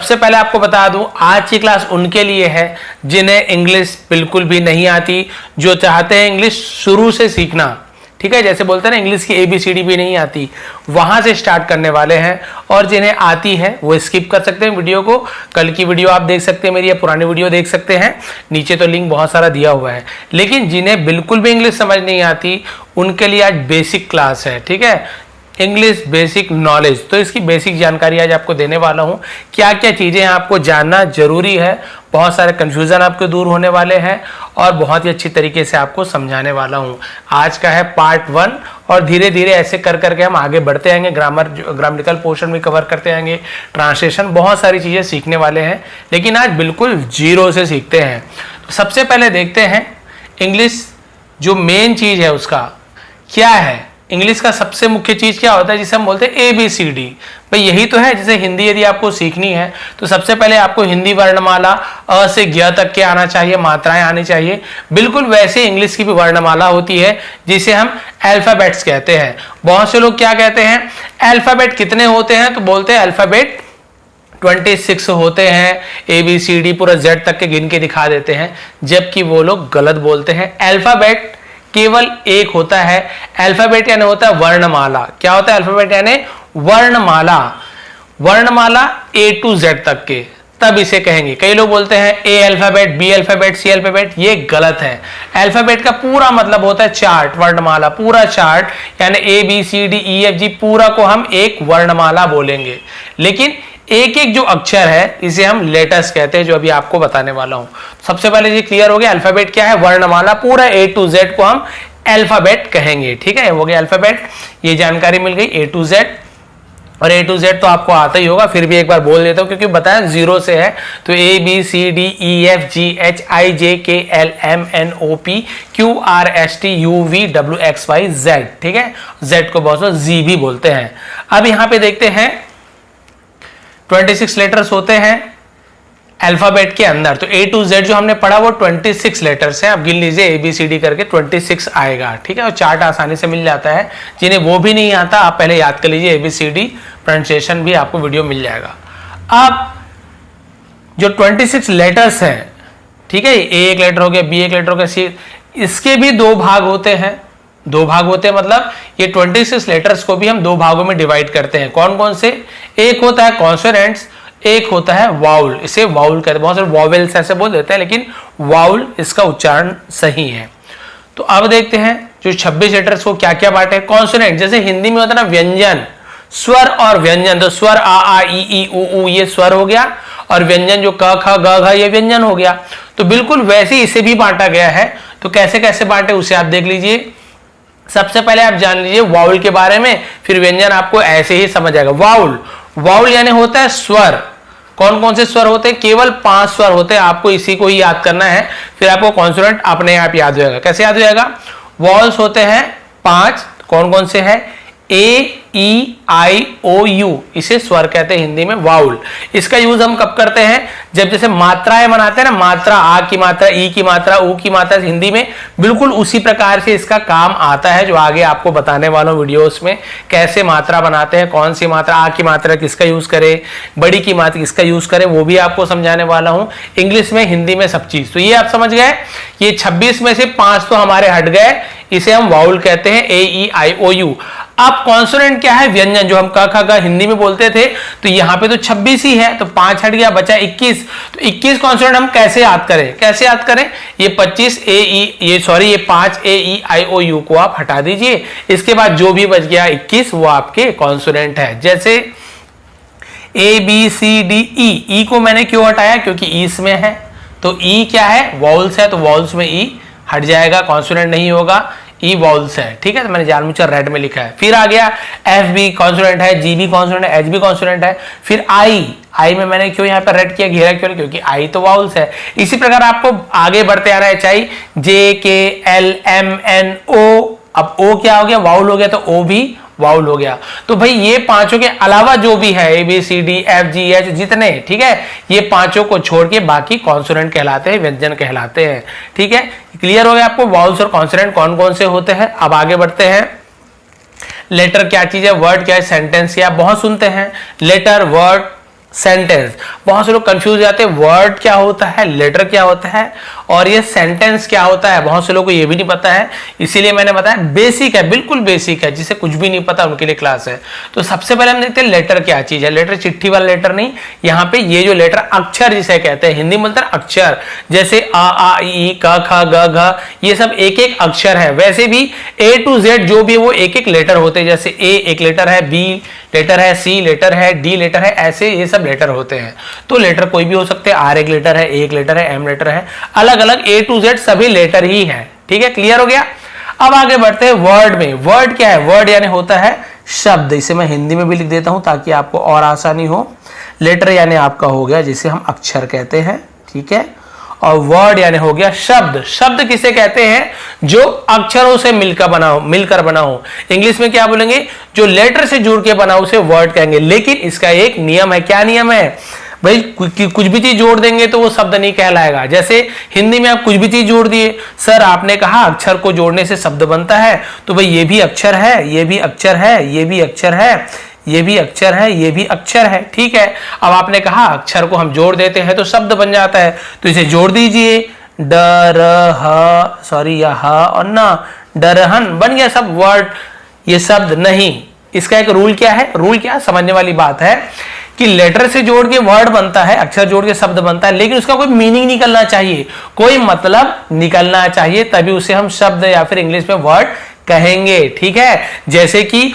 सबसे पहले आपको बता दूं, आज की क्लास उनके लिए है जिन्हें इंग्लिश बिल्कुल भी नहीं आती, जो चाहते हैं इंग्लिश शुरू से सीखना, ठीक है। जैसे बोलते हैं ना, इंग्लिश की ABCD भी नहीं आती, वहां से स्टार्ट करने वाले हैं। और जिन्हें आती है वो स्किप कर सकते हैं वीडियो को, कल की वीडियो आप देख सकते हैं मेरी, या पुरानी वीडियो देख सकते हैं, नीचे तो लिंक बहुत सारा दिया हुआ है। लेकिन जिन्हें बिल्कुल भी इंग्लिश समझ नहीं आती उनके लिए आज बेसिक क्लास है, ठीक है, इंग्लिश बेसिक नॉलेज। तो इसकी बेसिक जानकारी आज आपको देने वाला हूं, क्या क्या चीजें आपको जानना जरूरी है, बहुत सारे कंफ्यूजन आपके दूर होने वाले हैं और बहुत ही अच्छी तरीके से आपको समझाने वाला हूं। आज का है पार्ट 1 और धीरे धीरे ऐसे कर करके हम आगे बढ़ते आएंगे, ग्रामेटिकल पोर्शन भी कवर करते आएंगे, ट्रांसलेशन, बहुत सारी चीजें सीखने वाले हैं। लेकिन आज बिल्कुल जीरो से सीखते हैं। तो सबसे पहले देखते हैं इंग्लिश जो मेन चीज है उसका क्या है। इंग्लिश का सबसे मुख्य चीज क्या होता है, जिसे हम बोलते हैं ABCD। भाई यही तो है। जैसे हिंदी यदि आपको सीखनी है तो सबसे पहले आपको हिंदी वर्णमाला अ से ज्ञ तक के आना चाहिए, मात्राएं आनी चाहिए। बिल्कुल वैसे इंग्लिश की भी वर्णमाला होती है जिसे हम अल्फाबेट्स कहते हैं। बहुत से लोग क्या कहते हैं, अल्फाबेट कितने होते हैं, तो बोलते हैं अल्फाबेट 26 होते हैं, ABCD पूरा Z तक के गिन के दिखा देते हैं, जबकि वो लोग गलत बोलते हैं। अल्फाबेट केवल एक होता है। अल्फाबेट यानी होता है वर्णमाला। क्या होता है अल्फाबेट यानी वर्णमाला, वर्णमाला A to Z तक के, तब इसे कहेंगे। कई लोग बोलते हैं A alphabet, B alphabet, C alphabet, ये गलत है। अल्फाबेट का पूरा मतलब होता है चार्ट, वर्णमाला, पूरा चार्ट, यानी ABCDEFG पूरा को हम एक वर्णमाला बोलेंगे। लेकिन एक एक जो अक्षर है इसे हम लेटर्स कहते हैं, जो अभी आपको बताने वाला हूं। सबसे पहले ये क्लियर हो गया, अल्फाबेट क्या है, वर्णमाला, पूरा A to Z को हम अल्फाबेट कहेंगे, ठीक है। हो गया अल्फाबेट, ये जानकारी मिल गई A to Z। और A to Z तो आपको आता ही होगा, फिर भी एक बार बोल देता हूं क्योंकि बताया जीरो से है। तो ABCDEFGHIJKLMNOPQRSTUVWXYZ, ठीक है। Z को बहुत Z भी बोलते हैं। अब यहां पे देखते हैं 26 लेटर्स होते हैं अल्फाबेट के अंदर। तो A to Z जो हमने पढ़ा वो 26 लेटर्स हैं। अब गिन लीजिए ABCD करके 26 आएगा, ठीक है। और चार्ट आसानी से मिल जाता है। जिन्हें वो भी नहीं आता आप पहले याद कर लीजिए, ABCD प्रोनाउंसिएशन भी आपको वीडियो मिल जाएगा। अब जो 26 लेटर्स हैं, ठीक है, A एक लेटर हो गया, B एक लेटर हो गया, C, इसके भी दो भाग होते हैं। दो भाग होते हैं मतलब ये 26 लेटर्स को भी हम दो भागों में डिवाइड करते हैं। कौन कौन से, एक होता है कॉन्सोनेंट्स, एक होता है वाउल। इसे वाउल कहते हैं, बहुत सारे वॉवेल्स ऐसे बोल देते हैं, लेकिन वाउल इसका उच्चारण सही है। तो अब देखते हैं जो 26 लेटर्स को क्या क्या बांटे। कॉन्सोनेंट, जैसे हिंदी में होता है ना व्यंजन, स्वर और व्यंजन, तो स्वर आ ई ई उ ये स्वर हो गया, और व्यंजन जो क ख ग घ ये व्यंजन हो गया। तो बिल्कुल वैसे ही इसे भी बांटा गया है। तो कैसे कैसे बांटे उसे आप देख लीजिए। सबसे पहले आप जान लीजिए वाउल के बारे में, फिर व्यंजन आपको ऐसे ही समझ आएगा। वाउल, वाउल यानी होता है स्वर। कौन कौन से स्वर होते हैं, केवल 5 स्वर होते हैं, आपको इसी को ही याद करना है, फिर आपको कॉन्सोनेंट अपने आप याद हो जाएगा। कैसे याद हो जाएगा, वाउल्स होते हैं 5, कौन कौन से हैं, AEIOU, इसे स्वर कहते हैं हिंदी में, वाउल। इसका यूज हम कब करते हैं, जब जैसे मात्राएं बनाते हैं ना, मात्रा, आ की मात्रा, ई की मात्रा, ऊ की मात्रा, हिंदी में बिल्कुल उसी प्रकार से इसका काम आता है, जो आगे आपको बताने वाला हूं वीडियोस में। कैसे मात्रा बनाते हैं, कौन सी मात्रा, आ की मात्रा किसका यूज करे, बड़ी की मात्रा किसका यूज करे, वो भी आपको समझाने वाला हूं, इंग्लिश में, हिंदी में, सब चीज। तो ये आप समझ गए। ये 26 में से 5 तो हमारे हट गए, इसे हम वाउल कहते हैं, AEIOU। अब कॉन्सोनेंट क्या है, व्यंजन, जो हम क ख ग हिंदी में बोलते थे, तो यहाँ पे तो 26 ही है, तो 5 हट गया, बचा 21। तो 21 कॉन्सोनेंट हम कैसे याद करें, कैसे याद करें, ये 25 ये 5 AEIOU को आप हटा दीजिए। इसके बाद जो भी बच गया 21 वो आपके कॉन्सोनेंट है। जैसे ABCDE, ई को मैंने क्यों हटाया, क्योंकि ई इसमें है, तो ई क्या है, वॉल्स है, तो वॉल्स में ई हट जाएगा, कॉन्सोनेंट नहीं होगा, ई वॉल्स है, ठीक है। तो मैंने जानबूझकर रेड में लिखा है। फिर आ गया FB कॉन्सोनेंट है, GB कॉन्सोनेंट है, HB कॉन्सोनेंट है। फिर आई में मैंने क्यों यहाँ पर रेड किया, घेरा क्यों, क्योंकि आई तो वाउल्स है। इसी प्रकार आपको आगे बढ़ते आ रहा है, HI JKLMNO, अब O क्या हो गया, वाउल हो गया, तो O भी वाउल हो गया। तो भाई ये पांचों के अलावा जो भी है ABCDFGH जितने, ठीक है, ये पांचों को छोड़ के बाकी कॉन्सोनेंट कहलाते हैं, व्यंजन कहलाते हैं, ठीक है। क्लियर हो गया आपको वाउल्स और कॉन्सोनेंट कौन कौन से होते हैं। अब आगे बढ़ते हैं। लेटर क्या चीज है, वर्ड क्या है, सेंटेंस क्या, बहुत सुनते हैं लेटर, वर्ड, सेंटेंस। बहुत से लोग कंफ्यूज जाते हैं, वर्ड क्या होता है, लेटर क्या होता है और ये सेंटेंस क्या होता है, बहुत से लोगों को ये भी नहीं पता है। इसीलिए मैंने बताया बेसिक है, बिल्कुल बेसिक है, जिसे कुछ भी नहीं पता उनके लिए क्लास है। तो सबसे पहले हम देखते हैं लेटर क्या चीज है। लेटर चिट्ठी वाला लेटर नहीं, यहाँ पे ये जो लेटर अक्षर जिसे कहते हैं, हिंदी में बोलते हैं अक्षर, जैसे आ ई क ख ग घ, ये सब एक एक अक्षर है। वैसे भी A to Z जो भी है वो एक एक लेटर होते हैं, जैसे A एक लेटर है, B लेटर है, C लेटर है, D लेटर है, ऐसे ये सब लेटर होते हैं। तो लेटर कोई भी हो सकते हैं, R एक लेटर है, A एक लेटर है, M लेटर है, अलग अलग A to Z सभी लेटर ही है। ठीक है, क्लियर हो गया। अब आगे बढ़ते हैं वर्ड में। वर्ड क्या है? वर्ड यानी होता है शब्द। इसे मैं हिंदी में भी लिख देता हूं ताकि आपको और आसानी हो। लेटर यानी आपका हो गया जिसे हम अक्षर कहते हैं, ठीक है, और वर्ड यानी हो गया शब्द। शब्द किसे कहते हैं? जो अक्षरों से मिलकर बना हो। इंग्लिश में क्या बोलेंगे? जो लेटर से जुड़ के बना हो उसे वर्ड कहेंगे। लेकिन इसका एक नियम है। क्या नियम है भाई? कुछ भी चीज जोड़ देंगे तो वो शब्द नहीं कहलाएगा। जैसे हिंदी में आप कुछ भी चीज जोड़ दिए, सर आपने कहा अक्षर को जोड़ने से शब्द बनता है, तो भाई ये भी अक्षर है, ये भी अक्षर है, ये भी अक्षर है, ये भी अक्षर है, ये भी अक्षर है। ठीक है, अब आपने कहा अक्षर को हम जोड़ देते हैं तो शब्द बन जाता है, तो इसे जोड़ दीजिए। या ह और ना, डरहन बन गया सब वर्ड, ये शब्द नहीं। इसका एक रूल क्या है? रूल क्या, समझने वाली बात है कि लेटर से जोड़ के वर्ड बनता है, अक्षर जोड़ के शब्द बनता है, लेकिन उसका कोई मीनिंग निकलना चाहिए, कोई मतलब निकलना चाहिए, तभी उसे हम शब्द या फिर इंग्लिश में वर्ड कहेंगे। ठीक है, जैसे कि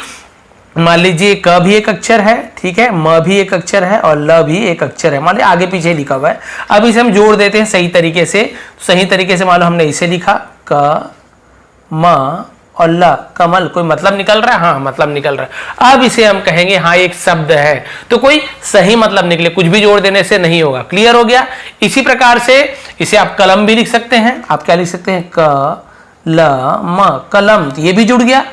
मान लीजिए क भी एक अक्षर है, ठीक है, म भी एक अक्षर है और ल भी एक अक्षर है, मान लीजिए आगे पीछे लिखा हुआ है। अब इसे हम जोड़ देते हैं सही तरीके से। मान लो हमने इसे लिखा क म और ल, कमल, कोई मतलब निकल रहा है? हाँ, मतलब निकल रहा है। अब इसे हम कहेंगे हाँ एक शब्द है, तो कोई सही मतलब निकले, कुछ भी जोड़ देने से नहीं होगा। क्लियर हो गया। इसी प्रकार से इसे आप कलम भी लिख सकते हैं। आप क्या लिख सकते हैं? क ल म, कलम, ये भी जुड़ गया,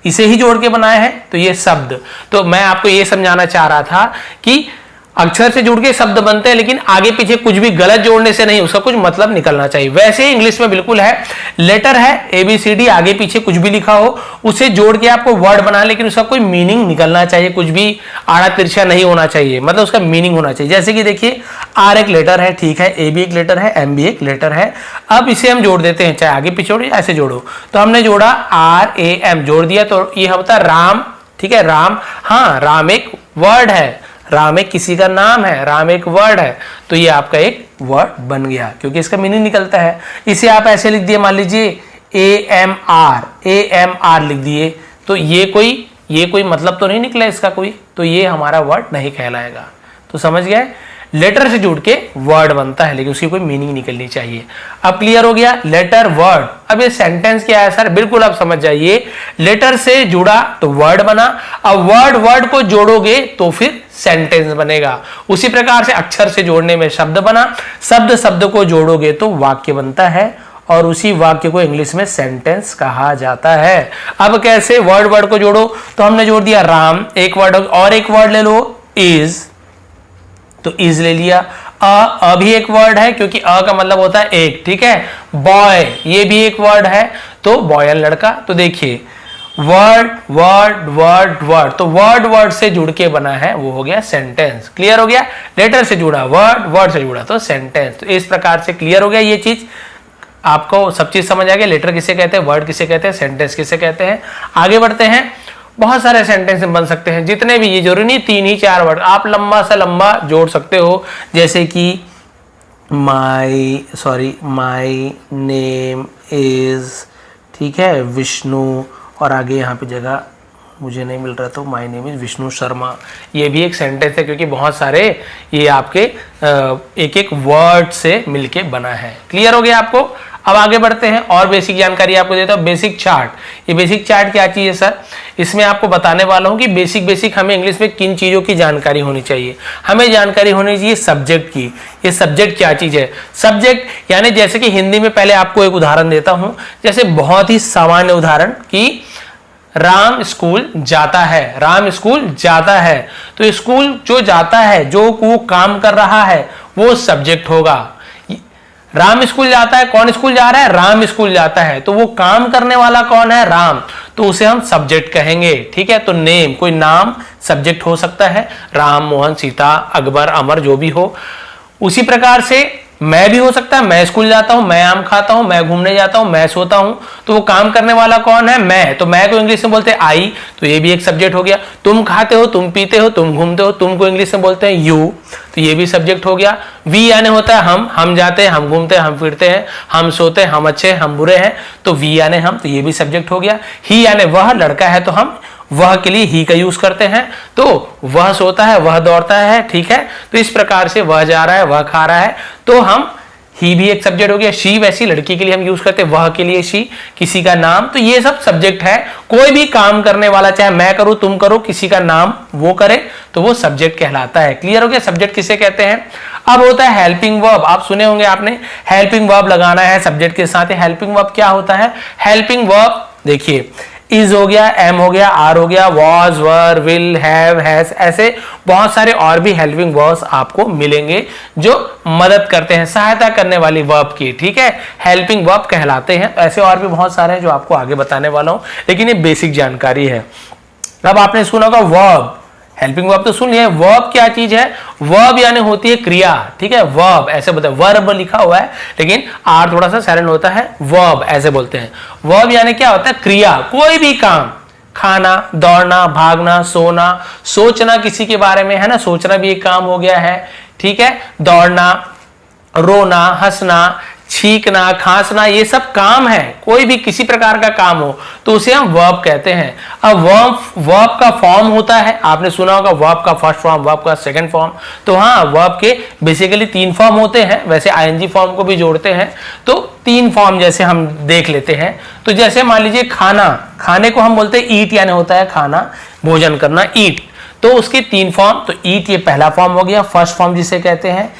इसे ही जोड़ के बनाया है, तो ये शब्द। तो मैं आपको ये समझाना चाह रहा था कि अक्षर से जुड़ के शब्द बनते हैं, लेकिन आगे पीछे कुछ भी गलत जोड़ने से नहीं, उसका कुछ मतलब निकलना चाहिए। वैसे ही इंग्लिश में बिल्कुल है, लेटर है ABCD, आगे पीछे कुछ भी लिखा हो उसे जोड़ के आपको वर्ड बना, लेकिन उसका कोई मीनिंग निकलना चाहिए, कुछ भी आड़ा तिरछा नहीं होना चाहिए, मतलब उसका मीनिंग होना चाहिए। जैसे कि देखिए R एक लेटर है, ठीक है, A भी एक लेटर है, M भी एक लेटर है। अब इसे हम जोड़ देते हैं, चाहे आगे पीछे जोड़ो ऐसे जोड़ो। तो हमने जोड़ा RAM, जोड़ दिया, तो ये होता है राम। ठीक है, राम, हाँ राम एक वर्ड है, राम एक किसी का नाम है, राम एक वर्ड है, तो ये आपका एक वर्ड बन गया क्योंकि इसका मीनिंग निकलता है। इसे आप ऐसे लिख दिए, मान लीजिए AMR लिख दिए, तो ये कोई मतलब तो नहीं निकला इसका कोई, तो ये हमारा वर्ड नहीं कहलाएगा। तो समझ गए, लेटर से जुड़ के वर्ड बनता है, लेकिन उसकी कोई मीनिंग निकलनी चाहिए। अब क्लियर हो गया लेटर वर्ड। अब ये सेंटेंस क्या है सर? बिल्कुल आप समझ जाइए, लेटर से जुड़ा तो वर्ड बना, अब वर्ड को जोड़ोगे तो फिर सेंटेंस बनेगा। उसी प्रकार से अक्षर से जोड़ने में शब्द बना, शब्द को जोड़ोगे तो वाक्य बनता है, और उसी वाक्य को इंग्लिश में सेंटेंस कहा जाता है। अब कैसे? वर्ड को जोड़ो, तो हमने जोड़ दिया राम, एक वर्ड, और एक वर्ड ले लो इज, तो इज ले लिया। अ भी एक वर्ड है क्योंकि अ का मतलब होता है एक, ठीक है। बॉय, ये भी एक वर्ड है, तो बॉय लड़का। तो देखिए वर्ड, तो वर्ड से जुड़ के बना है, वो हो गया सेंटेंस। क्लियर हो गया, लेटर से जुड़ा वर्ड से जुड़ा तो सेंटेंस। तो इस प्रकार से क्लियर हो गया, ये चीज आपको सब चीज समझ आ गया। लेटर किसे कहते हैं, वर्ड किसे कहते हैं, सेंटेंस किसे कहते हैं। आगे बढ़ते हैं, बहुत सारे सेंटेंस बन सकते हैं, जितने भी, ये जरूरी नहीं 3 ही 4 वर्ड, आप लंबा से लंबा जोड़ सकते हो। जैसे कि माई नेम इज, ठीक है, विष्णु, और आगे यहाँ पे जगह मुझे नहीं मिल रहा, तो my name is Vishnu Sharma, ये भी एक सेंटेंस है क्योंकि बहुत सारे ये आपके एक एक वर्ड से मिलके बना है। क्लियर हो गया आपको। अब आगे बढ़ते हैं और बेसिक जानकारी आपको देता हूँ। बेसिक चार्ट, ये बेसिक चार्ट क्या चीज़ है सर? इसमें आपको बताने वाला हूँ कि बेसिक हमें इंग्लिश में किन चीज़ों की जानकारी होनी चाहिए। हमें जानकारी होनी चाहिए सब्जेक्ट की। ये सब्जेक्ट क्या चीज़ है? सब्जेक्ट यानी जैसे कि हिंदी में, पहले आपको एक उदाहरण देता हूँ, जैसे बहुत ही सामान्य उदाहरण कि राम स्कूल जाता है, राम स्कूल जाता है, तो स्कूल जो जाता है, जो वो काम कर रहा है, वो सब्जेक्ट होगा। राम स्कूल जाता है, कौन स्कूल जा रहा है? राम स्कूल जाता है, तो वो काम करने वाला कौन है? राम। तो उसे हम सब्जेक्ट कहेंगे, ठीक है। तो नेम, कोई नाम सब्जेक्ट हो सकता है, राम, मोहन, सीता, अकबर, अमर, जो भी हो। उसी प्रकार से मैं भी हो सकता है, मैं स्कूल जाता हूं, मैं आम खाता हूं, मैं घूमने जाता हूं, मैं सोता हूं। तो वो काम करने वाला कौन है? मैं। तो मैं को इंग्लिश में बोलते हैं आई, तो ये भी एक सब्जेक्ट हो गया। तुम खाते हो, तुम पीते हो, तुम घूमते हो, तुमको इंग्लिश में बोलते हैं यू, तो ये भी सब्जेक्ट हो गया। वी यानी होता है हम जाते हैं, हम घूमते हैं, हम फिरते हैं, हम सोते हैं, हम अच्छे हैं, हम बुरे हैं, तो वी यानी हम, तो ये भी सब्जेक्ट हो गया। ही यानी वह, लड़का है तो हम वह के लिए ही का यूज करते हैं, तो वह सोता है, वह दौड़ता है, ठीक है। तो इस प्रकार से वह जा रहा है, वह खा रहा है, तो हम ही भी एक सब्जेक्ट हो गया। शी वैसी लड़की के लिए हम यूज करते हैं, वह के लिए शी, किसी का नाम, तो ये सब सब्जेक्ट है। कोई भी काम करने वाला, चाहे मैं करूं, तुम करो, किसी का नाम वो करे, तो वो सब्जेक्ट कहलाता है। क्लियर हो गया? सब्जेक्ट किसे कहते हैं? अब होता है हेल्पिंग वर्ब। आप सुने होंगे आपने, हेल्पिंग वर्ब लगाना है सब्जेक्ट के साथ। हेल्पिंग वर्ब क्या होता है? हेल्पिंग वर्ब देखिए, इज हो गया, एम हो गया, आर हो गया, was, were, will, have, has, ऐसे बहुत सारे और भी हेल्पिंग वर्ब्स आपको मिलेंगे जो मदद करते हैं, सहायता करने वाली वर्ब की, ठीक है, हेल्पिंग वर्ब कहलाते हैं। ऐसे और भी बहुत सारे हैं जो आपको आगे बताने वाला हूं, लेकिन ये बेसिक जानकारी है। अब आपने सुना होगा वर्ब, हेल्पिंग वर्ब तो सुन लिया। वर्ब क्या चीज है? वर्ब यानी होती है क्रिया, ठीक है। वर्ब ऐसे बोलते हैं, वर्ब लिखा हुआ है लेकिन आर थोड़ा सा साइलेंट होता है, वर्ब ऐसे बोलते हैं। वर्ब यानी क्या होता है? क्रिया, कोई भी काम, खाना, दौड़ना, भागना, सोना, सोचना किसी के बारे में, है ना, सोचना भी एक काम हो गया है, ठीक है। दौड़ना, रोना, हंसना, छींकना, खांसना, ये सब काम है। कोई भी किसी प्रकार का काम हो तो उसे हम वर्ब कहते हैं। अब वर्ब का फॉर्म होता है, आपने सुना होगा वर्ब का फर्स्ट फॉर्म, वर्ब का सेकंड फॉर्म। तो हाँ, वर्ब के बेसिकली 3 फॉर्म होते हैं, वैसे आईएनजी फॉर्म को भी जोड़ते हैं, तो 3 फॉर्म जैसे हम देख लेते हैं। तो जैसे मान लीजिए खाना, खाने को हम बोलते हैं ईट, यानी होता है खाना, भोजन करना, ईट। तो उसके 3 फॉर्म, तो ईट ये पहला फॉर्म हो गया, फर्स्ट फॉर्म जिसे कहते हैं।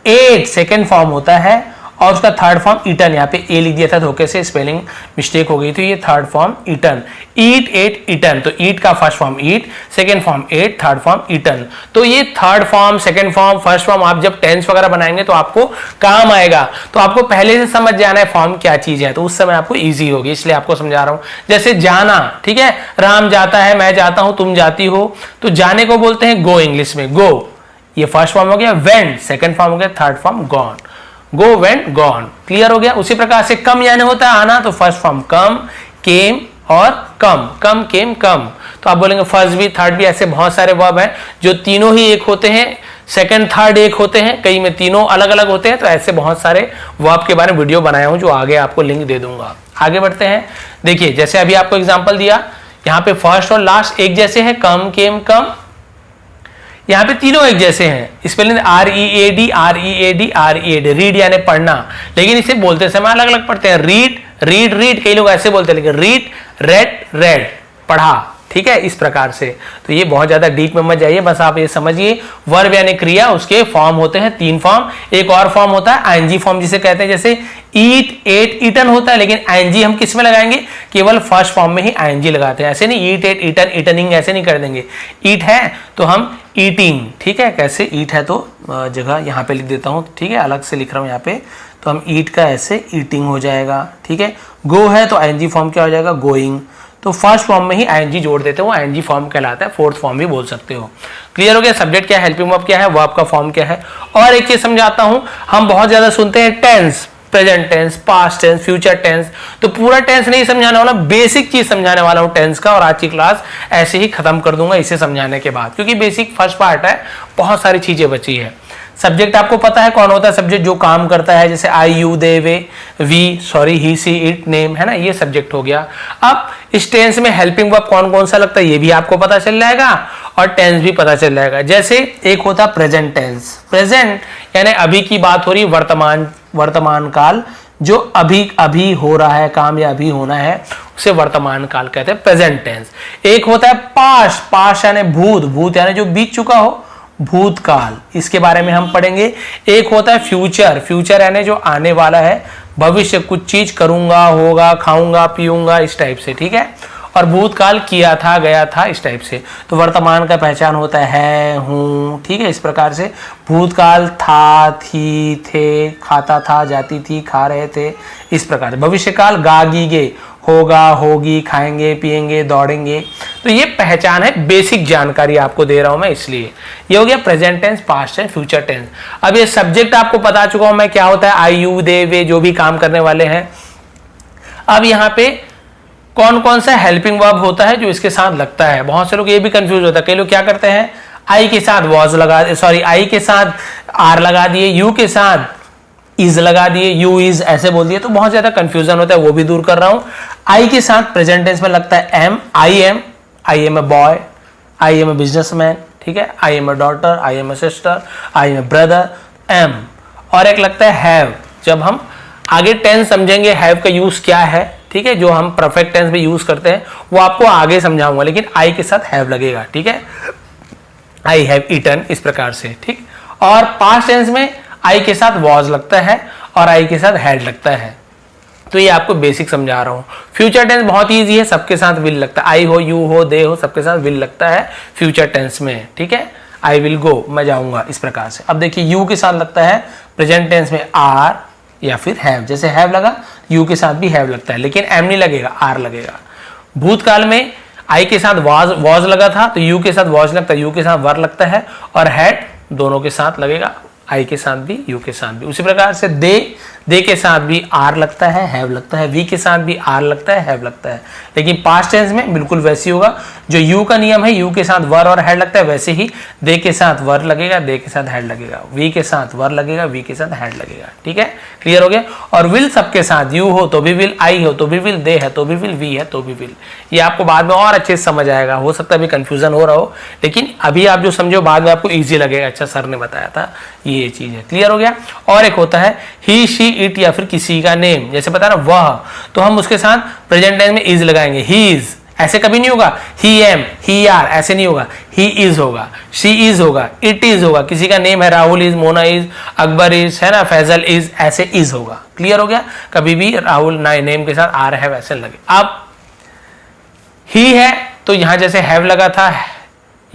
एट सेकेंड फॉर्म होता है, और उसका थर्ड फॉर्म ईटन, यहाँ पे ए लिख दिया था धोखे से, स्पेलिंग मिस्टेक हो गई, तो ये third form eaten, eat, ate, eaten. तो ईट का first form eat, second form ate, third form eaten. तो ये third form, second form, first form आप जब टेंस वगैरह बनाएंगे तो आपको काम आएगा। तो आपको पहले से समझ जाना है फॉर्म क्या चीज है, तो उस समय आपको ईजी होगी, इसलिए आपको समझा रहा हूं। जैसे जाना, ठीक है, राम जाता है, मैं जाता हूं, तुम जाती हो, तो जाने को बोलते हैं गो, इंग्लिश में गो, ये फर्स्ट फॉर्म हो गया। वेंट सेकंड फॉर्म हो गया, थर्ड फॉर्म गॉन, गो, वेंट, गॉन। क्लियर हो गया? उसी प्रकार से कम यानी होता है आना, तो फर्स्ट फॉर्म कम, केम और कम, कम, केम, कम। तो आप बोलेंगे फर्स्ट भी, थर्ड भी, ऐसे बहुत सारे वर्ब हैं जो तीनों ही एक होते हैं, सेकंड थर्ड एक होते हैं, कई में तीनों अलग अलग होते हैं। तो ऐसे बहुत सारे वर्ब के बारे में वीडियो बनाया हूं जो आगे आपको लिंक दे दूंगा। आगे बढ़ते हैं। देखिए, जैसे अभी आपको एग्जाम्पल दिया, यहाँ पे फर्स्ट और लास्ट एक जैसे है, कम, केम, कम। यहाँ पे तीनों एक जैसे हैं, spelling READ, READ, READ, read यानी पढ़ना, लेकिन इसे बोलते समय अलग अलग पढ़ते हैं। रीड, रीड, रीड, कई लोग ऐसे बोलते हैं, लेकिन रीड, रेड, रेड, पढ़ा, ठीक है, इस प्रकार से। तो ये बहुत ज्यादा डीप में मत जाइए, बस आप ये समझिए वर्ब यानी क्रिया, उसके फॉर्म होते हैं 3 फॉर्म। एक और फॉर्म होता है आईएनजी फॉर्म जिसे कहते हैं, जैसे ईट, एट, ईटन होता है, लेकिन आईएनजी हम किस में लगाएंगे? केवल फर्स्ट फॉर्म में ही आईएनजी लगाते हैं, ऐसे नहीं ईट, एट, ईटन, ईटनिंग ऐसे नहीं कर देंगे। ईट है तो हम ईटिंग, ठीक है, कैसे ईट है तो जगह यहाँ पे लिख देता हूँ, ठीक है, अलग से लिख रहा हूँ यहाँ पे, तो हम ईट का ऐसे ईटिंग हो जाएगा, ठीक है। गो है तो आईएनजी फॉर्म क्या हो जाएगा? गोइंग। तो फर्स्ट फॉर्म में ही आईएनजी जोड़ देते हो, आईएनजी फॉर्म कहलाता है, फोर्थ फॉर्म भी बोल सकते हो। क्लियर हो गया? सब्जेक्ट क्या है, हेल्पिंग वर्ब क्या है, वर्ब का फॉर्म क्या है। और एक चीज समझाता हूं, हम बहुत ज्यादा सुनते हैं tense, present tense, past tense, future tense, तो पूरा टेंस नहीं समझाने वाला, बेसिक चीज समझाने वाला हूं टेंस का, और आज की क्लास ऐसे ही खत्म कर दूंगा इसे समझाने के बाद, क्योंकि बेसिक फर्स्ट पार्ट है, बहुत सारी चीजें बची है। सब्जेक्ट आपको पता है कौन होता है? सब्जेक्ट जो काम करता है, जैसे आई, यू, दे, वे, वी, sorry, he, she, it, name, है ना, ये सब्जेक्ट हो गया। अब इस टेंस में हेल्पिंग वर्ब कौन कौन सा लगता है ये भी आपको पता चल जाएगा, और टेंस भी पता चल जाएगा। जैसे एक होता है प्रेजेंट टेंस, प्रेजेंट यानी अभी की बात हो रही, वर्तमान काल, जो अभी अभी हो रहा है काम या अभी होना है, उसे वर्तमान काल कहते हैं, प्रेजेंट टेंस। एक होता है पास्ट, पास्ट यानी भूत, भूत यानी जो बीत चुका हो, भूतकाल, इसके बारे में हम पढ़ेंगे। एक होता है फ्यूचर, फ्यूचर यानी जो आने वाला है, भविष्य, कुछ चीज करूंगा, होगा, खाऊंगा, पीऊंगा, इस टाइप से, ठीक है। और भूतकाल किया था, गया था, इस टाइप से। तो वर्तमान का पहचान होता है हूँ, ठीक है, इस प्रकार से। भूतकाल था, थी, थे, खाता था, जाती थी, खा रहे थे, इस प्रकार से। भविष्यकाल गा, गी, गे, होगा, होगी, खाएंगे, पिएंगे, दौड़ेंगे। तो ये पहचान है, बेसिक जानकारी आपको दे रहा हूं मैं, इसलिए ये हो गया present tense, past tense, future tense. अब ये सब्जेक्ट आपको बता चुका हूं मैं क्या होता है, आई, यू, दे, वे, जो भी काम करने वाले हैं। अब यहाँ पे कौन कौन सा हेल्पिंग वर्ब होता है जो इसके साथ लगता है। बहुत से लोग ये भी कंफ्यूज होता है, कई लोग क्या करते हैं, आई के साथ वॉज लगा, सॉरी, आई के साथ आर लगा दिए, यू के साथ इज लगा दिए, यू इज ऐसे बोल दिए, तो बहुत ज्यादा कंफ्यूजन होता है, वो भी दूर कर रहा हूं। आई के साथ प्रेजेंट टेंस में लगता है am, I am a boy, I am a businessman, ठीक है, I am a daughter, I am a sister, I am a brother, am. और एक लगता है हैव, जब हम आगे टेंस समझेंगे हैव का यूज क्या है, ठीक है, जो हम परफेक्ट टेंस में यूज करते हैं वो आपको आगे समझाऊंगा, लेकिन आई के साथ हैव लगेगा, ठीक है, आई हैव ईटन, इस प्रकार से, ठीक। और पास्ट टेंस में आई के साथ वॉज लगता है और आई के साथ हैड लगता है, तो ये आपको बेसिक समझा रहा हूं। फ्यूचर टेंस बहुत ईजी है, सबके साथ विल लगता है, आई हो, यू हो, दे हो, सबके साथ विल लगता है फ्यूचर टेंस में, ठीक है, आई विल गो, मैं जाऊंगा, इस प्रकार से। अब देखिए यू के साथ लगता है प्रेजेंट टेंस में आर या फिर हैव, जैसे हैव लगा यू के साथ भी हैव लगता है, लेकिन एम नहीं लगेगा, आर लगेगा। भूतकाल में आई के साथ वॉज लगा था तो यू के साथ वॉज लगता है, यू के साथ वर लगता है, और हैड दोनों के साथ लगेगा, आई के साथ भी, यू के साथ भी। उसी प्रकार से दे के साथ भी आर लगता है, हैव लगता है, वी के साथ भी आर लगता है, हैव लगता है। लेकिन पास्ट टेंस में बिल्कुल वैसे ही होगा, जो यू का नियम है, यू के साथ वर और हैड लगता है, वैसे ही दे के साथ वर लगेगा, दे के साथ हैड लगेगा, वी के साथ वर लगेगा, वी के साथ हैड लगेगा, ठीक है, क्लियर हो गया। और विल सबके साथ, यू हो तो भी विल, आई हो तो भी विल, दे है तो भी विल, वी है तो भी विल। ये आपको बाद में और अच्छे से समझ आएगा, हो सकता है अभी कंफ्यूजन हो रहा हो, लेकिन अभी आप जो समझो बाद में आपको ईजी लगेगा, अच्छा सर ने बताया था, ये चीज है, क्लियर हो गया। और एक होता है ही, शी, इट या फिर किसी का नेम, जैसे पता ना वह, तो हम उसके साथ प्रेजेंट टेंस में इज लगाएंगे, ही इज, ऐसे कभी नहीं होगा, ही एम, ही आर, ऐसे नहीं होगा, ही इज होगा, शी इज होगा, इट इज होगा, किसी का नेम है, Rahul is, Mona is, Akbar is, है ना, फैजल इज, ऐसे इज होगा, क्लियर हो गया। कभी भी राहुल नेम के साथ आर है वैसे लगे। अब ही है तो यहां जैसे हैव लगा था,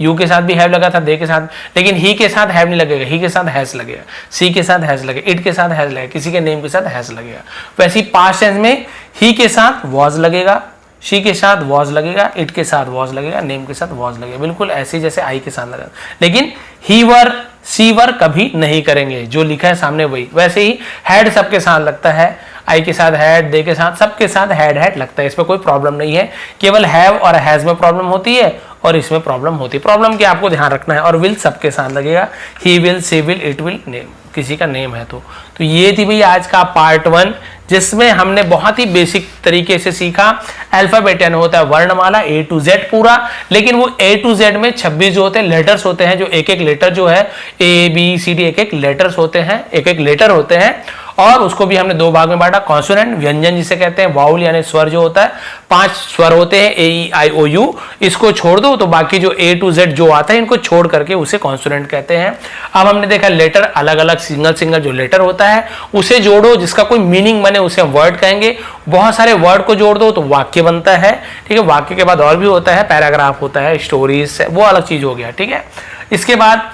यू के साथ भी हैव लगा था, दे के साथ, लेकिन ही के साथ हैव नहीं लगेगा, ही के साथ हैज लगेगा, सी के साथ हैज लगेगा, इट के साथ हैज लगेगा, किसी के नेम के साथ हैज लगेगा। वैसे ही पास्ट टेंस में ही के साथ वॉज लगेगा, शी के साथ वॉज लगेगा, इट के साथ वॉज लगेगा, नेम के साथ वॉज लगेगा, बिल्कुल ऐसे जैसे आई के साथ लगा। लेकिन ही वर, सी वर कभी नहीं करेंगे, जो लिखा है सामने वही। वैसे ही हैड सबके साथ लगता है, आई के साथ हैड, दे के साथ, सबके साथ हैड लगता है, इसमें कोई प्रॉब्लम नहीं है। केवल हैव और हैज में प्रॉब्लम होती है और इसमें प्रॉब्लम होती है। प्रॉब्लम क्या आपको ध्यान रखना है। और विल सबके साथ लगेगा, he will, she will, it will, name, किसी का नेम है तो ये थी भैया आज का पार्ट 1, जिसमें हमने बहुत ही बेसिक तरीके से सीखा अल्फाबेट, यानी होता है वर्णमाला A to Z पूरा, लेकिन वो A to Z में 26 जो होते हैं लेटर्स होते हैं, जो एक एक लेटर जो है ABCD एक एक लेटर्स होते हैं, एक एक लेटर होते हैं। और उसको भी हमने 2 भाग में बांटा, कॉन्सोनेंट व्यंजन जिसे कहते हैं, वाउल यानी स्वर जो होता है, 5 स्वर होते हैं AEIOU, इसको छोड़ दो तो बाकी जो A to Z जो आता है इनको छोड़ करके उसे कॉन्सोनेंट कहते हैं। अब हमने देखा लेटर अलग अलग सिंगल सिंगल जो लेटर होता है उसे जोड़ो, जिसका कोई मीनिंग बने उसे हम वर्ड कहेंगे। बहुत सारे वर्ड को जोड़ दो तो वाक्य बनता है, ठीक है। वाक्य के बाद और भी होता है, पैराग्राफ होता है, स्टोरीज, वो अलग चीज हो गया, ठीक है। इसके बाद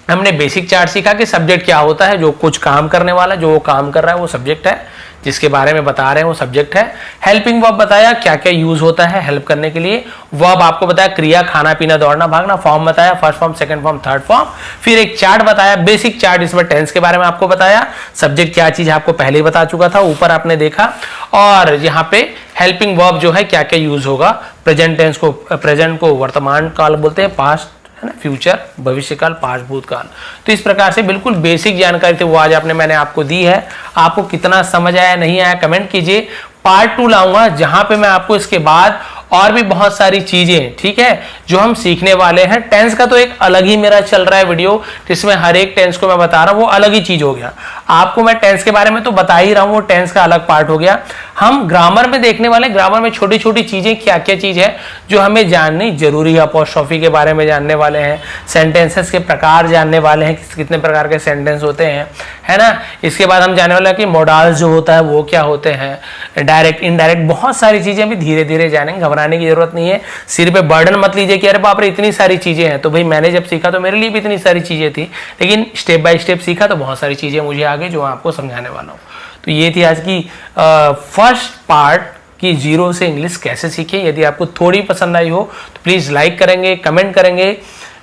हमने बेसिक चार्ट सीखा कि सब्जेक्ट क्या होता है, जो कुछ काम करने वाला, जो वो काम कर रहा है वो सब्जेक्ट है, जिसके बारे में बता रहे हैं वो सब्जेक्ट है। हेल्पिंग वर्ब बताया क्या क्या यूज होता है हेल्प करने के लिए। वर्ब आपको बताया क्रिया, खाना पीना दौड़ना भागना। फॉर्म बताया first form, second form, third form. फिर एक चार्ट बताया, बेसिक चार्ट, इसमें टेंस के बारे में आपको बताया। सब्जेक्ट क्या चीज आपको पहले ही बता चुका था, ऊपर आपने देखा। और यहाँ पे हेल्पिंग वर्ब जो है क्या क्या यूज होगा, प्रेजेंट टेंस को, प्रेजेंट को वर्तमान काल बोलते हैं, पास्ट है ना, फ्यूचर भविष्यकाल, पास्ट भूतकाल। तो इस प्रकार से बिल्कुल बेसिक जानकारी थी वो आज मैंने आपको दी है। आपको कितना समझ आया नहीं आया कमेंट कीजिए। पार्ट 2 लाऊंगा जहां पे मैं आपको इसके बाद और भी बहुत सारी चीजें, ठीक है, जो हम सीखने वाले हैं। टेंस का तो एक अलग ही मेरा चल रहा है वीडियो, जिसमें हर एक टेंस को मैं बता रहा हूं, वो अलग ही चीज हो गया। आपको मैं टेंस के बारे में तो बता ही रहा हूं, वो टेंस का अलग पार्ट हो गया। हम ग्रामर में देखने वाले, ग्रामर में छोटी छोटी चीजें क्या क्या चीज है जो हमें जाननी जरूरी है। अपॉस्ट्रोफी के बारे में जानने वाले हैं, सेंटेंसेस के प्रकार जानने वाले हैं, कितने प्रकार के सेंटेंस होते हैं, है ना। इसके बाद हम जानने वाले हैं कि मोडाल्स जो होता है वो क्या होते हैं, डायरेक्ट इनडायरेक्ट, बहुत सारी चीजें अभी धीरे धीरे जानेंगे, घबराने की जरूरत नहीं है। सिर पे बर्डन मत लीजिए कि अरे बाप रे इतनी सारी चीजें हैं। तो भाई मैंने जब सीखा तो मेरे लिए भी इतनी सारी चीजें थी, लेकिन स्टेप बाय स्टेप सीखा तो बहुत सारी चीजें मुझे आगे जो आपको समझाने वाला हूँ। तो ये थी आज की फर्स्ट पार्ट कि जीरो से इंग्लिश कैसे सीखें। यदि आपको थोड़ी पसंद आई हो तो प्लीज़ लाइक करेंगे, कमेंट करेंगे।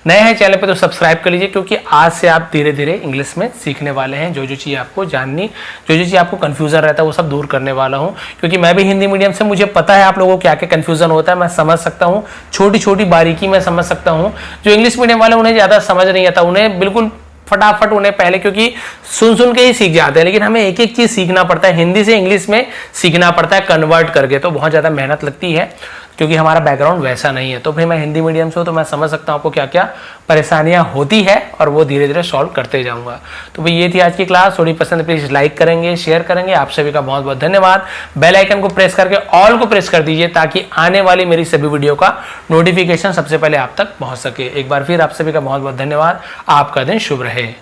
नए हैं चैनल पे तो सब्सक्राइब कर लीजिए, क्योंकि आज से आप धीरे धीरे इंग्लिश में सीखने वाले हैं। जो जो चीज़ आपको जाननी, जो जो चीज़ आपको कन्फ्यूज़न रहता है वो सब दूर करने वाला हूँ। क्योंकि मैं भी हिंदी मीडियम से, मुझे पता है आप लोगों को क्या क्या कन्फ्यूज़न होता है, मैं समझ सकता हूँ, छोटी छोटी बारीकी मैं समझ सकता हूँ। जो इंग्लिश मीडियम वाले उन्हें ज़्यादा समझ नहीं आता, उन्हें बिल्कुल फटाफट उन्हें पहले, क्योंकि सुन सुन के ही सीख जाते हैं, लेकिन हमें एक एक चीज सीखना पड़ता है, हिंदी से इंग्लिश में सीखना पड़ता है कन्वर्ट करके, तो बहुत ज़्यादा मेहनत लगती है, क्योंकि हमारा बैकग्राउंड वैसा नहीं है। तो भाई मैं हिंदी मीडियम से हूँ तो मैं समझ सकता हूँ आपको क्या क्या परेशानियाँ होती है, और वो धीरे धीरे सॉल्व करते जाऊँगा। तो भाई ये थी आज की क्लास, थोड़ी पसंद प्लीज़ लाइक करेंगे, शेयर करेंगे। आप सभी का बहुत बहुत धन्यवाद। बेल आइकन को प्रेस करके ऑल को प्रेस कर दीजिए, ताकि आने वाली मेरी सभी वीडियो का नोटिफिकेशन सबसे पहले आप तक पहुँच सके। एक बार फिर आप सभी का बहुत बहुत धन्यवाद। आपका दिन शुभ रहे।